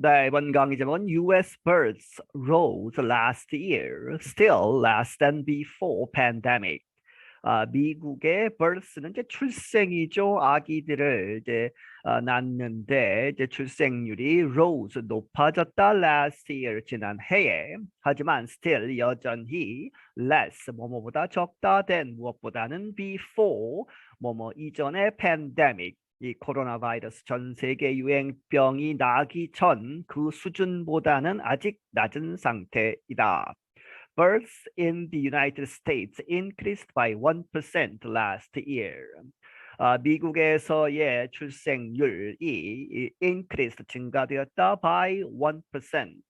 네, 이번 강의 제목은 US births rose last year, still less than before pandemic. 미국의 births는 이제 출생이죠. 아기들을 이제 낳는데 이제 출생률이 rose 높아졌다 last year 지난 해에. 하지만 still 여전히 less 뭐뭐보다 적다 than 무엇보다는 before 뭐뭐 이전의 pandemic 이 코로나 바이러스 전 세계 유행병이 나기 전 그 수준보다는 아직 낮은 상태이다. Births in the United States increased by 1% last year. 미국에서의 출생률이 increased 증가되었다 by 1%.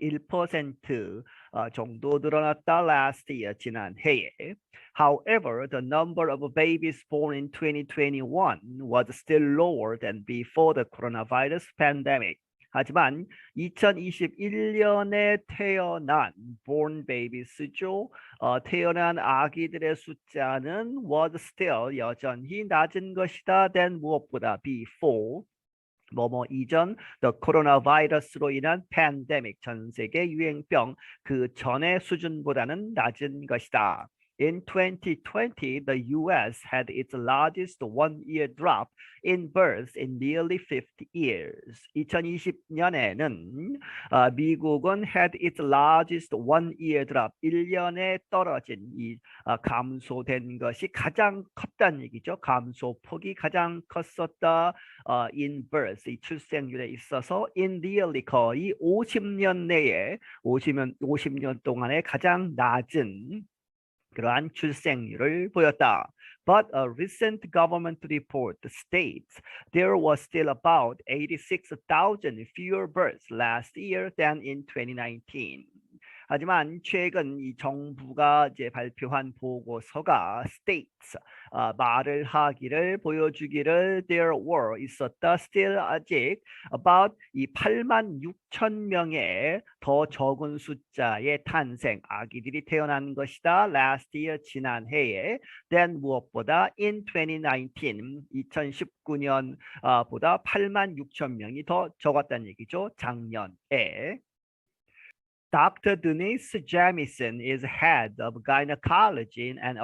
1% 정도 늘어났다 last year 지난 해에. However, the number of babies born in 2021 was still lower than before the coronavirus pandemic. 하지만 2021년에 태어난 born babies죠. 태어난 아기들의 숫자는 was still 여전히 낮은 것이다 than 무엇보다 before 뭐뭐 이전 the coronavirus로 인한 pandemic 전 세계 유행병 그 전의 수준보다는 낮은 것이다. In 2020, the US had its largest one-year drop in births in nearly 50 years. 2020년에는 미국은 had its largest one-year drop, 1년에 떨어진 이 감소된 것이 가장 컸다는 얘기죠. 감소폭이 가장 컸었다. in birth, 이 출생률에 있어서 in nearly 거의 50년 내에 50년 동안에 가장 낮은 그러한 출생률을 보였다. But a recent government report states there was still about 86,000 fewer births last year than in 2019. 하지만 최근 이 정부가 이제 발표한 보고서가 states 말을 하기를 보여주기를 there were 있었다 still 아직 about 이 8만 6천 명의 더 적은 숫자의 탄생 아기들이 태어난 것이다 last year 지난 해에 than 무엇보다 in 2019 2019년보다 8만 6천 명이 더 적었다는 얘기죠 작년에. Dr. Denise Jamison is head of gynecology and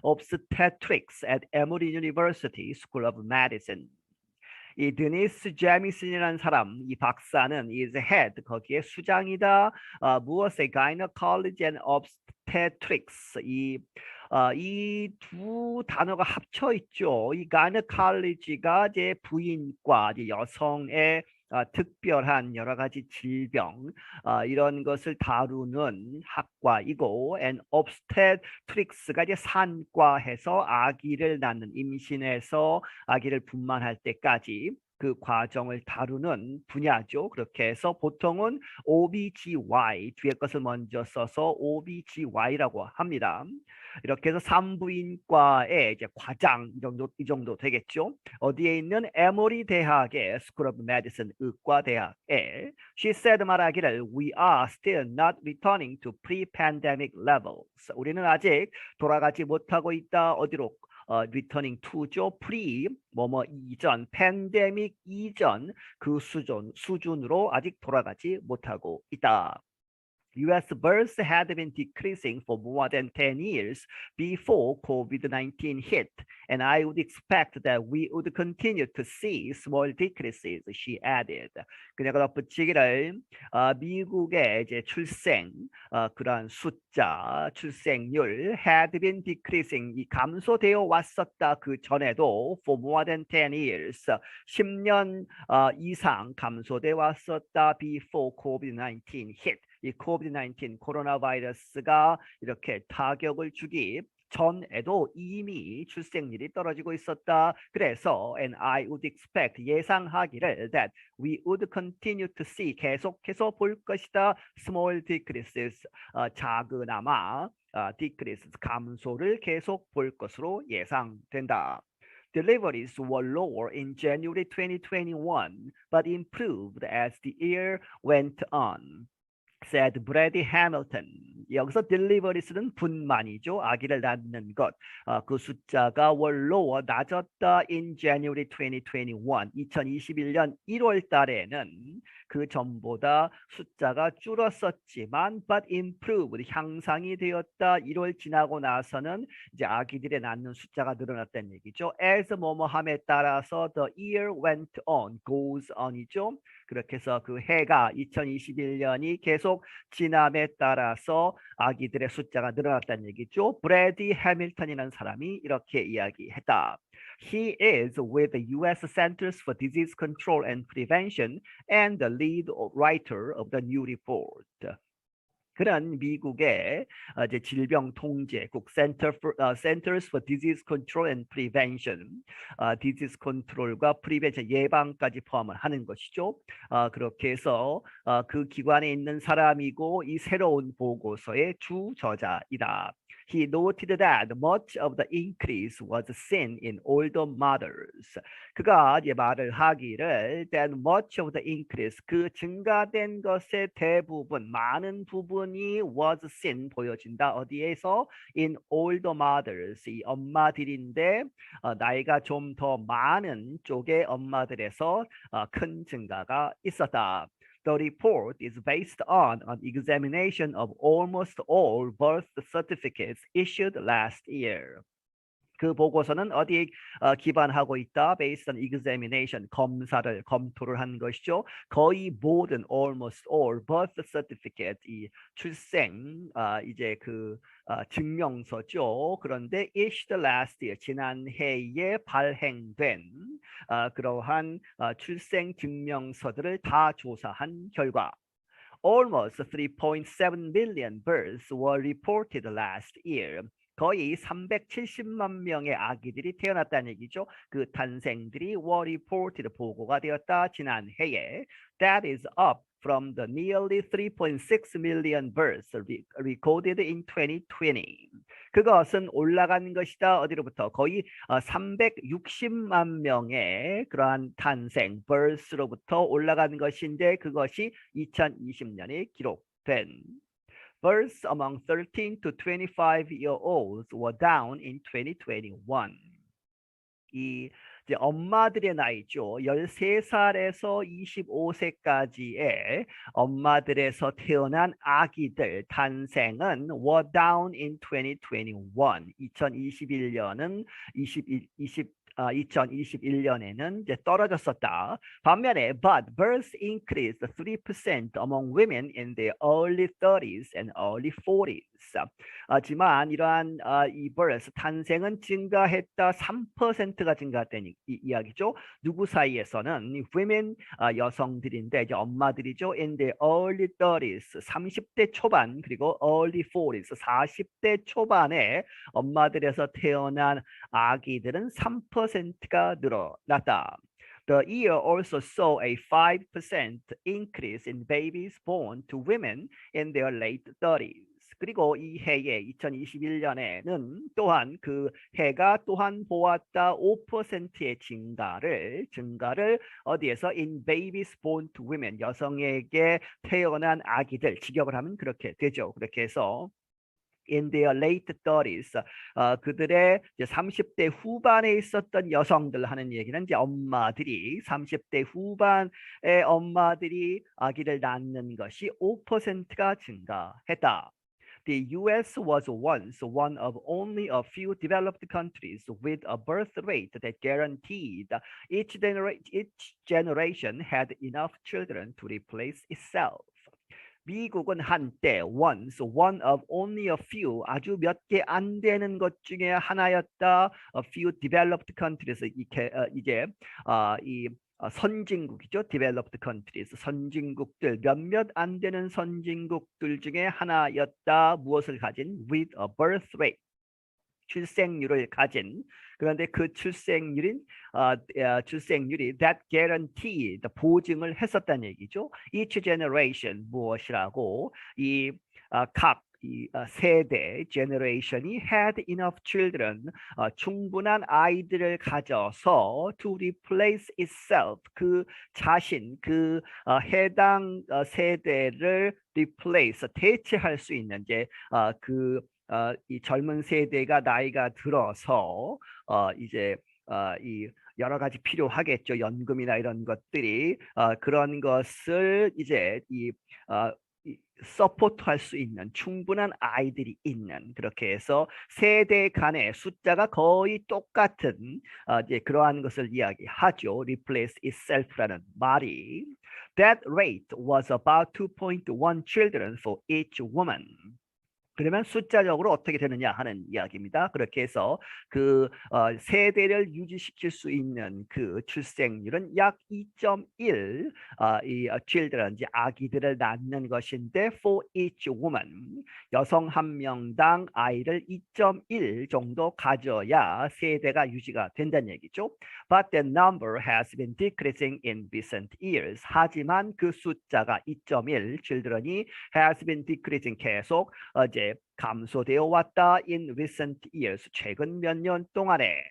obstetrics at Emory University School of Medicine. 이 드니스 제미슨이라는 사람, 이 박사는 is head, 거기에 수장이다. 무엇의 gynecology and obstetrics, 이 두 단어가 합쳐 있죠. 이 gynecology가 이제 부인과 이제 여성의 특별한 여러 가지 질병 이런 것을 다루는 학과이고 and obstetrics가 이제 산과해서 아기를 낳는 임신해서 아기를 분만할 때까지 그 과정을 다루는 분야죠. 그렇게 해서 보통은 OBGY 뒤에 것을 먼저 써서 OBGY라고 합니다. 이렇게 해서 산부인과의 이제 과장 이 정도 되겠죠. 어디에 있는 에모리 대학의 School of Medicine 의과대학에 she said 말하기를 we are still not returning to pre-pandemic levels. 우리는 아직 돌아가지 못하고 있다. 어디로? returning to죠. pre 뭐뭐 이전 팬데믹 이전 그 수준으로 아직 돌아가지 못하고 있다. US births had been decreasing for more than 10 years before COVID-19 hit, and I would expect that we would continue to see small decreases, she added. 그녀가 덧붙이기를 미국의 이제 출생 그러한 숫자, 출생률 had been decreasing 이 감소되어 왔었다 그 전에도 for more than 10 years 10년 이상 감소되어 왔었다 before COVID-19 hit. 이 COVID-19 코로나 바이러스가 이렇게 타격을 주기 전에도 이미 출생률이 떨어지고 있었다. 그래서 and I would expect 예상하기를 that we would continue to see 계속해서 볼 것이다. small decreases 작으나마 decreases 감소를 계속 볼 것으로 예상된다. Deliveries were lower in January 2021 but improved as the year went on. said Brady Hamilton, 여기서 deliveries는 분만이죠. 아기를 낳는 것. 그 숫자가 were lower, 낮았다 in January 2021. 2021년 1월 달에는 그 전보다 숫자가 줄었었지만 but improved, 향상이 되었다. 1월 지나고 나서는 이제 아기들의 낳는 숫자가 늘어났다는 얘기죠. as 뭐뭐함에 따라서 the year went on, goes on이죠. 그렇게 해서 그 해가 2021년이 계속 지남에 따라서 아기들의 숫자가 늘어났다는 얘기죠. 브래디 해밀턴이라는 사람이 이렇게 이야기했다. He is with the U.S. Centers for Disease Control and Prevention and the lead writer of the new report. 그런 미국의 이제 질병통제국 Centers for Disease Control and Prevention, Disease Control과 Prevention 예방까지 포함을 하는 것이죠. 그렇게 해서 그 기관에 있는 사람이고 이 새로운 보고서의 주저자이다. He noted that much of the increase was seen in older mothers. 그가 이제 말을 하기를 that much of the increase, 그 증가된 것의 대부분, 많은 부분이 was seen, 보여진다. 어디에서? In older mothers, 이 엄마들인데 나이가 좀 더 많은 쪽의 엄마들에서 큰 증가가 있었다. The report is based on an examination of almost all birth certificates issued last year. 그 보고서는 어디에 기반하고 있다? Based on examination, 검토를 한 것이죠. 거의 모든 almost all birth certificate, 이 출생 이제 그 증명서죠. 그런데 issued last year, 지난 해에 발행된 그러한 출생 증명서들을 다 조사한 결과 almost 3.7 million births were reported last year. 거의 370만 명의 아기들이 태어났다는 얘기죠. 그 탄생들이 were reported, 보고가 되었다. 지난 해에. That is up from the nearly 3.6 million births recorded in 2020. 그것은 올라간 것이다. 어디로부터? 거의 360만 명의 그러한 탄생, birth로부터 올라간 것인데 그것이 2020년에 기록된. Births among 13 to 25-year-olds were down in 2021. 이 이제 엄마들의 나이죠. 13살에서 25세까지의 엄마들에서 태어난 아기들 탄생은 were down in 2021. 2021년은 2021년에는 이제 떨어졌었다. 반면에 but births increased 3% among women in their early 30s and early 40s. 하지만 이러한 이 births 탄생은 증가했다. 3%가 증가했다는 이야기죠. 누구 사이에서는 women 여성들인데 이제 엄마들이죠. in their early 30s 30대 초반 그리고 early 40s 40대 초반에 엄마들에서 태어난 아기들은 3%가 늘어났다. The year also saw a 5% increase in babies born to women in their late 30s. 그리고 이 해에 2021년에는 또한 그 해가 또한 보았다. 5%의 증가를 어디에서 in babies born to women, 여성에게 태어난 아기들, 직역을 하면 그렇게 되죠. 그렇게 해서 in their late 30s, 그들의 이제 30대 후반에 있었던 여성들 하는 얘기는 이제 엄마들이 30대 후반의 엄마들이 아기를 낳는 것이 5%가 증가했다. The U.S. was once one of only a few developed countries with a birth rate that guaranteed each generation had enough children to replace itself. 미국은 한때 once one of only a few, 아주 몇 개 안 되는 것 중에 하나였다. A few developed countries, 이제 이 선진국이죠. developed countries, 선진국들, 몇몇 안 되는 선진국들 중에 하나였다. 무엇을 가진? with a birth rate, 출생률을 가진. 그런데 그 출생률이 that guarantee, 보증을 했었다는 얘기죠. Each generation, 무엇이라고 각 세대 generation이 had enough children 충분한 아이들을 가져서 to replace itself 그 자신 해당 세대를 replace 대체할 수 있는 이제 이 젊은 세대가 나이가 들어서 이제 이 여러 가지 필요하겠죠. 연금이나 이런 것들이 그런 것을 이제 서포트할 수 있는 충분한 아이들이 있는 그렇게 해서 세대 간의 숫자가 거의 똑같은 이제 그러한 것을 이야기하죠. replace itself라는 말이 that rate was about 2.1 children for each woman. 그러면 숫자적으로 어떻게 되느냐 하는 이야기입니다. 그렇게 해서 세대를 유지시킬 수 있는 그 출생률은 약 2.1 children, 이제 아기들을 낳는 것인데 for each woman, 여성 한 명당 아이를 2.1 정도 가져야 세대가 유지가 된다는 얘기죠. But the number has been decreasing in recent years. 하지만 그 숫자가 2.1 children이 has been decreasing 계속 이제 감소되어 왔다 in recent years 최근 몇 년 동안에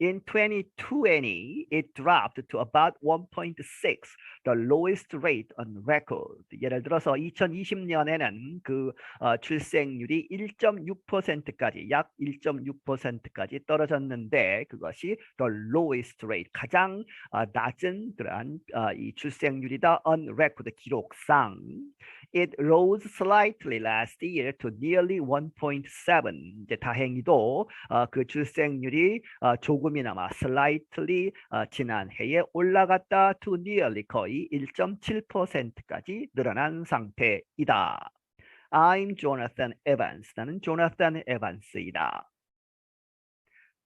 In 2020, it dropped to about 1.6, the lowest rate on record. 예를 들어서 2020년에는 출생률이 1.6%까지 약 1.6%까지 떨어졌는데 그것이 the lowest rate 가장 낮은 그러한 이 출생률이다 on record 기록상. It rose slightly last year to nearly 1.7. 이제 다행히도 그 출생률이 조금이나마 slightly 지난 해에 올라갔다 to nearly 거의 1.7%까지 늘어난 상태이다. I'm Jonathan Evans. 나는 조나단 에반스이다.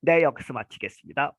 네, 여기서 마치겠습니다.